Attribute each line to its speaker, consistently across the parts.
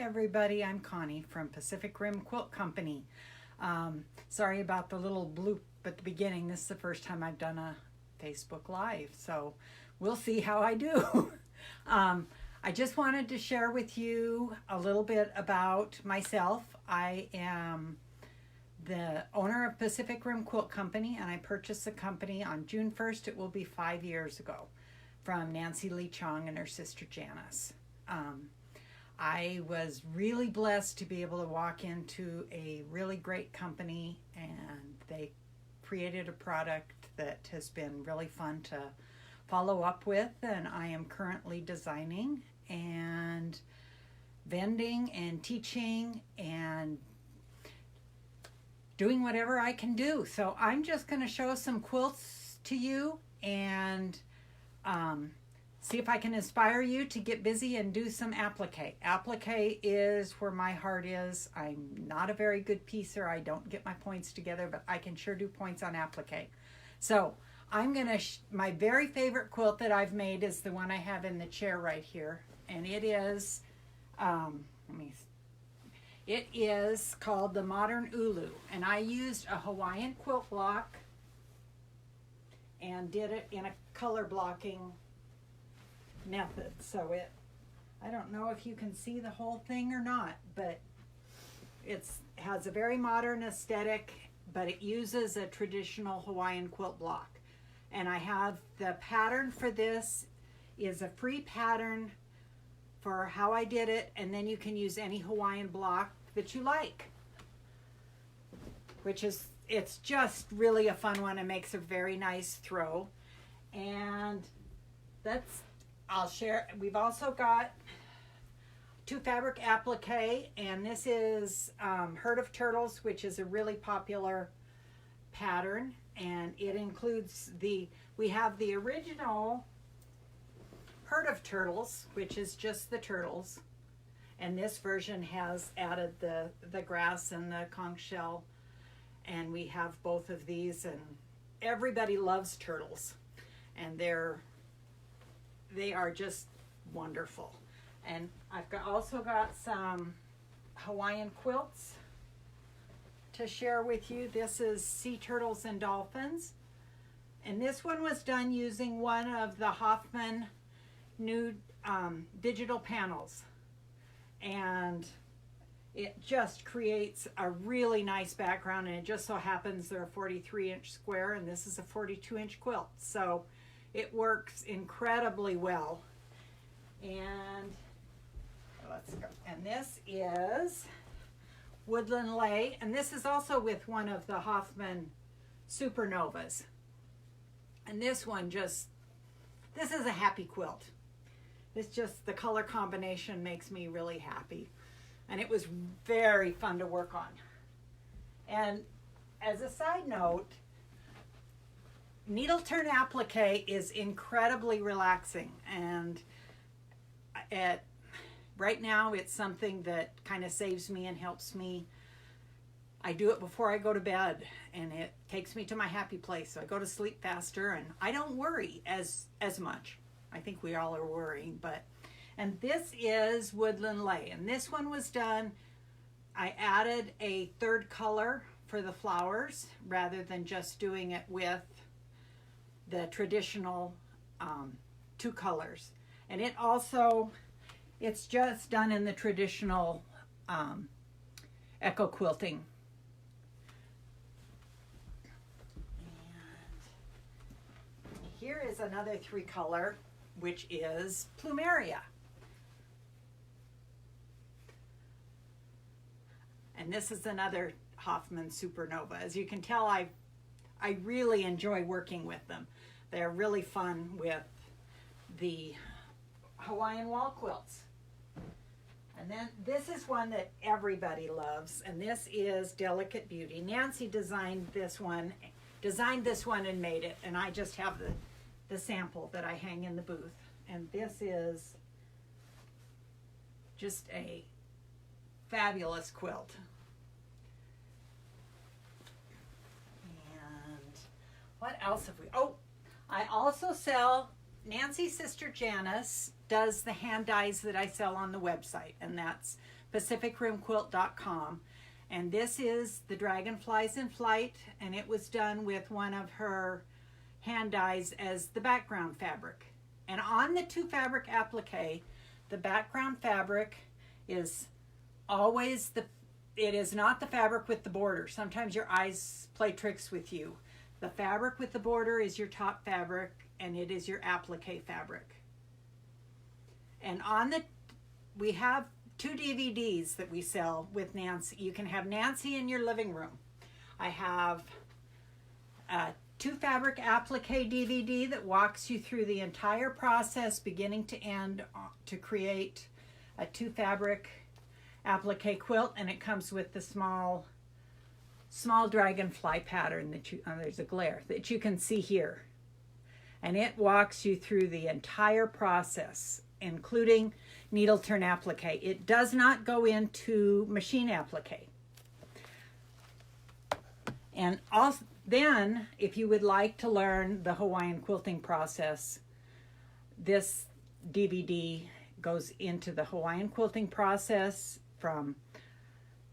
Speaker 1: everybody, I'm Connie from Pacific Rim Quilt Company. Sorry about the little bloop at the beginning. This is the first time I've done a Facebook Live, so we'll see how I do. I just wanted to share with you a little bit about myself. I am the owner of Pacific Rim Quilt Company, and I purchased the company on June 1st. It will be 5 years ago, from Nancy Lee Chong and her sister Janice. I was really blessed to be able to walk into a really great company, and they created a product that has been really fun to follow up with, and I am currently designing and vending and teaching and doing whatever I can do. So I'm just going to show some quilts to you and see if I can inspire you to get busy and do some applique. Applique is where my heart is. I'm not a very good piecer. I don't get my points together, but I can sure do points on applique. So I'm gonna, my very favorite quilt that I've made is the one I have in the chair right here. And it is, it is called the Modern Ulu. And I used a Hawaiian quilt block and did it in a color blocking method. So I don't know if you can see the whole thing or not, but it has a very modern aesthetic, but it uses a traditional Hawaiian quilt block. And I have the pattern for this is a free pattern for how I did it, and then you can use any Hawaiian block that you like, which is, it's just really a fun one. It makes a very nice throw. And that's, I'll share. We've also got two fabric applique, and this is Herd of Turtles, which is a really popular pattern, and it includes we have the original Herd of Turtles, which is just the turtles, and this version has added the grass and the conch shell, and we have both of these, and everybody loves turtles, and they are just wonderful. And I've also got some Hawaiian quilts to share with you. This is Sea Turtles and Dolphins. And this one was done using one of the Hoffman new digital panels. And it just creates a really nice background, and it just so happens they're a 43-inch square, and this is a 42-inch quilt. So it works incredibly well. And let's go. And this is Woodland Lay, and this is also with one of the Hoffman Supernovas. And this one this is a happy quilt. It's just, the color combination makes me really happy. And it was very fun to work on. And as a side note, needle turn applique is incredibly relaxing, and right now it's something that kind of saves me and helps me. I do it before I go to bed, and it takes me to my happy place, so I go to sleep faster, and I don't worry as much. I think we all are worrying, and this is Woodland Lay, and this one was done, I added a third color for the flowers rather than just doing it with the traditional two colors. And it's just done in the traditional echo quilting. And here is another three color, which is Plumeria. And this is another Hoffman Supernova. As you can tell, I really enjoy working with them. They're really fun with the Hawaiian wall quilts. And then this is one that everybody loves, and this is Delicate Beauty. Nancy designed this one and made it, and I just have the sample that I hang in the booth. And this is just a fabulous quilt. And what else have we? Oh, I also sell, Nancy's sister Janice does the hand dyes that I sell on the website, and that's pacificrimquilt.com. And this is the Dragonflies in Flight, and it was done with one of her hand dyes as the background fabric. And on the 2 fabric applique, the background fabric is always it is not the fabric with the border. Sometimes your eyes play tricks with you. The fabric with the border is your top fabric, and it is your applique fabric. And we have 2 DVDs that we sell with Nancy. You can have Nancy in your living room. I have a 2 fabric applique DVD that walks you through the entire process, beginning to end, to create a 2 fabric applique quilt, and it comes with the small dragonfly pattern that there's a glare that you can see here, and it walks you through the entire process, including needle turn applique. It does not go into machine applique. And also, then, if you would like to learn the Hawaiian quilting process, this DVD goes into the Hawaiian quilting process, from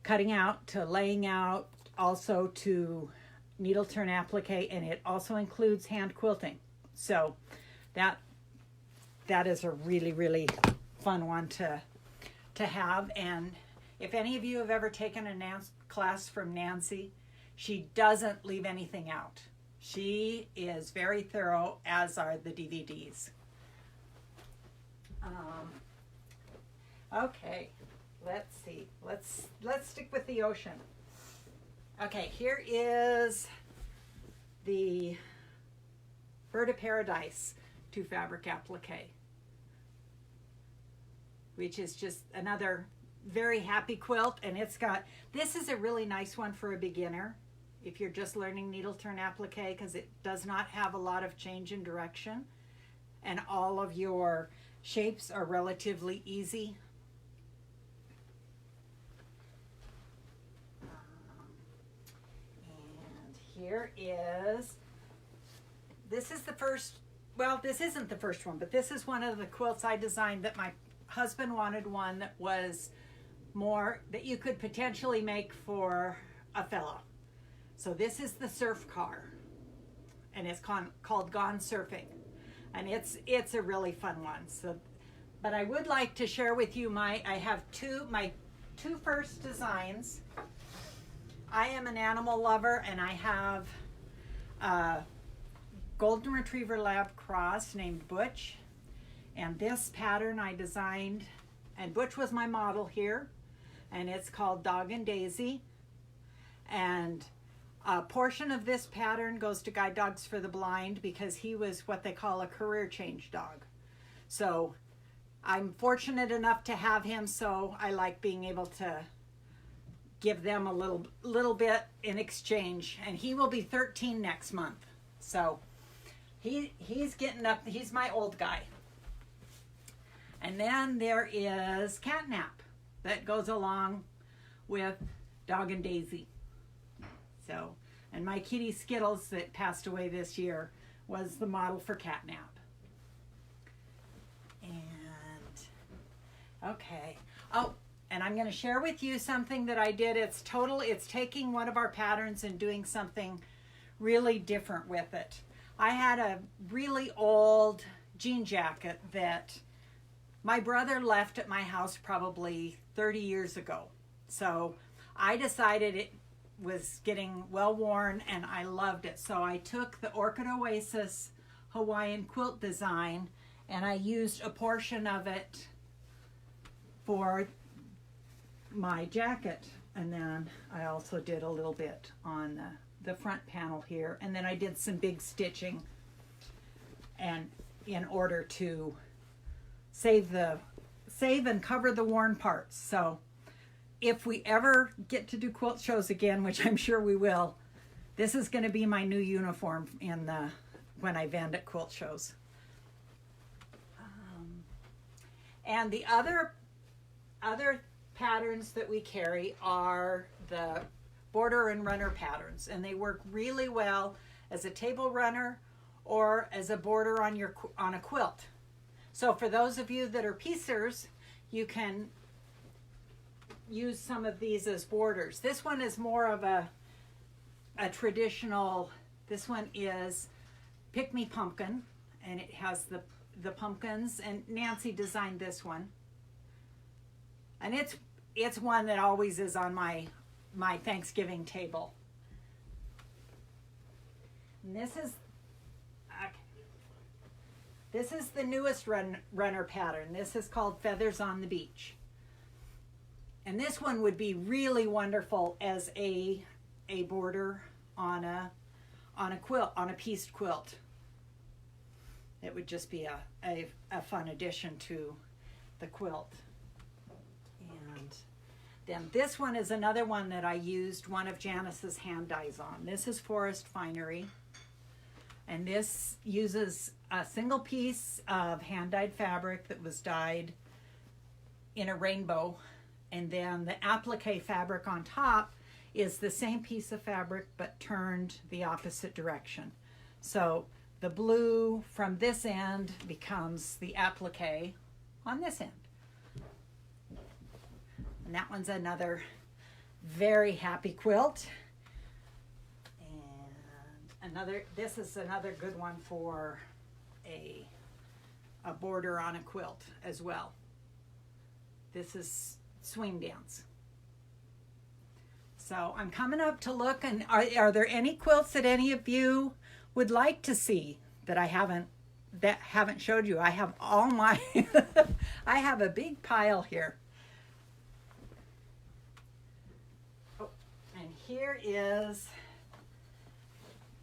Speaker 1: cutting out to laying out, also to needle turn applique, and it also includes hand quilting. So that is a really, really fun one to have. And if any of you have ever taken a class from Nancy, she doesn't leave anything out. She is very thorough, as are the DVDs. Okay, let's see. Let's stick with the ocean. Okay, here is the Bird of Paradise 2 fabric applique, which is just another very happy quilt. And this is a really nice one for a beginner if you're just learning needle turn applique, because it does not have a lot of change in direction, and all of your shapes are relatively easy. And here this is the first, well, this isn't the first one, but this is one of the quilts I designed that my husband wanted, one that was more, that you could potentially make for a fellow. So this is the surf car, and it's called Gone Surfing, and it's a really fun one. So, but I would like to share with you my two first designs. I am an animal lover, and I have a golden retriever lab cross named Butch, and this pattern I designed, and Butch was my model here, and it's called Dog and Daisy. And a portion of this pattern goes to Guide Dogs for the Blind, because he was what they call a career change dog. So I'm fortunate enough to have him, so I like being able to give them a little bit in exchange. And he will be 13 next month. So he's getting up, he's my old guy. And then there is Catnap that goes along with Dog and Daisy. So, and my kitty Skittles that passed away this year was the model for Catnap. And, okay. Oh, and I'm going to share with you something that I did. It's taking one of our patterns and doing something really different with it. I had a really old jean jacket that my brother left at my house probably 30 years ago. So I decided it was getting well worn, and I loved it. So I took the Orchid Oasis Hawaiian quilt design, and I used a portion of it for my jacket. And then I also did a little bit on the front panel here. And then I did some big stitching, and in order to save and cover the worn parts. So if we ever get to do quilt shows again, which I'm sure we will, this is going to be my new uniform when I vend at quilt shows. And the other patterns that we carry are the border and runner patterns, and they work really well as a table runner or as a border on a quilt. So for those of you that are piecers, you can use some of these as borders. This one is more of a traditional, this one is Pick Me Pumpkin, and it has the pumpkins, and Nancy designed this one. And it's one that always is on my Thanksgiving table. And this is the newest runner pattern. This is called Feathers on the Beach. And this one would be really wonderful as a border on a quilt, on a pieced quilt. It would just be a fun addition to the quilt. And then this one is another one that I used one of Janice's hand dyes on. This is Forest Finery. And this uses a single piece of hand dyed fabric that was dyed in a rainbow. And then the applique fabric on top is the same piece of fabric but turned the opposite direction. So the blue from this end becomes the applique on this end. And that one's another very happy quilt. This is another good one for a border on a quilt as well. This is Swing Dance. So I'm coming up to look, and are there any quilts that any of you would like to see that I haven't showed you? I have all my I have a big pile here. Oh, and here is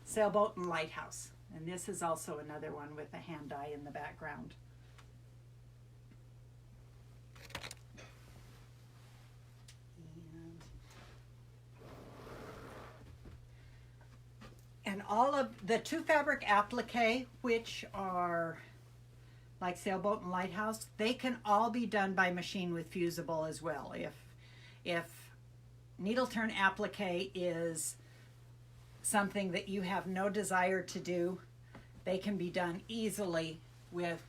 Speaker 1: Sailboat and Lighthouse. And this is also another one with a hand dye in the background. And all of the two fabric applique, which are like Sailboat and Lighthouse, they can all be done by machine with fusible as well. If needle turn applique is something that you have no desire to do, they can be done easily with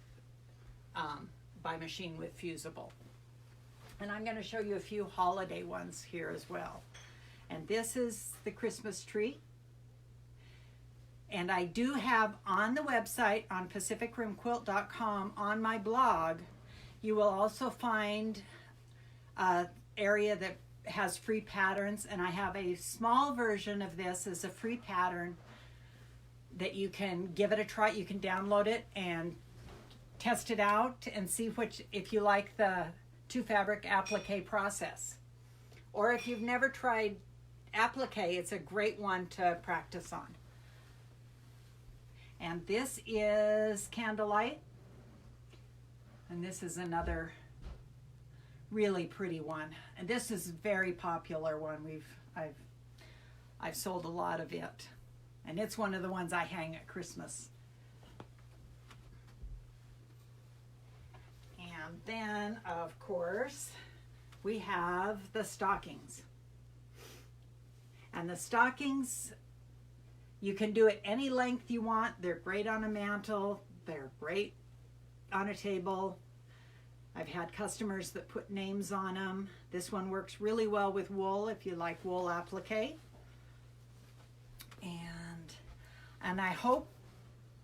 Speaker 1: by machine with fusible. And I'm going to show you a few holiday ones here as well. And this is the Christmas tree. And I do have on the website on pacificrimquilt.com, on my blog, you will also find an area that has free patterns, and I have a small version of this as a free pattern that you can give it a try. You can download it and test it out and see if you like the two fabric applique process. Or if you've never tried applique, it's a great one to practice on. And this is Candlelight, and this is another really pretty one. And this is a very popular one. I've sold a lot of it, and it's one of the ones I hang at Christmas. And then, of course, we have the stockings. And the stockings, you can do it any length you want. They're great on a mantle. They're great on a table. I've had customers that put names on them. This one works really well with wool if you like wool applique. And I hope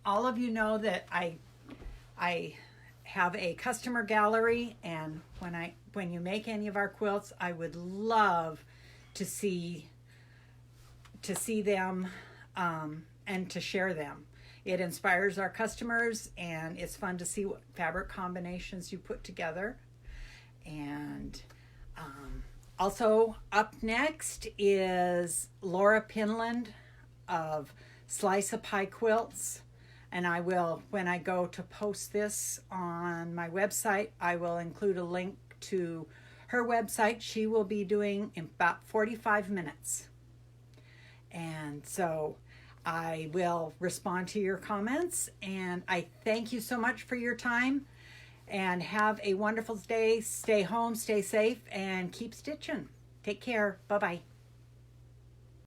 Speaker 1: all of you know that I have a customer gallery, and when you make any of our quilts, I would love to see them and to share them. It inspires our customers, and it's fun to see what fabric combinations you put together. And also up next is Laura Pinland of Slice of Pie Quilts. And I will, when I go to post this on my website, I will include a link to her website. She will be doing in about 45 minutes. And so I will respond to your comments, and I thank you so much for your time, and have a wonderful day. Stay home, stay safe, and keep stitching. Take care. Bye-bye.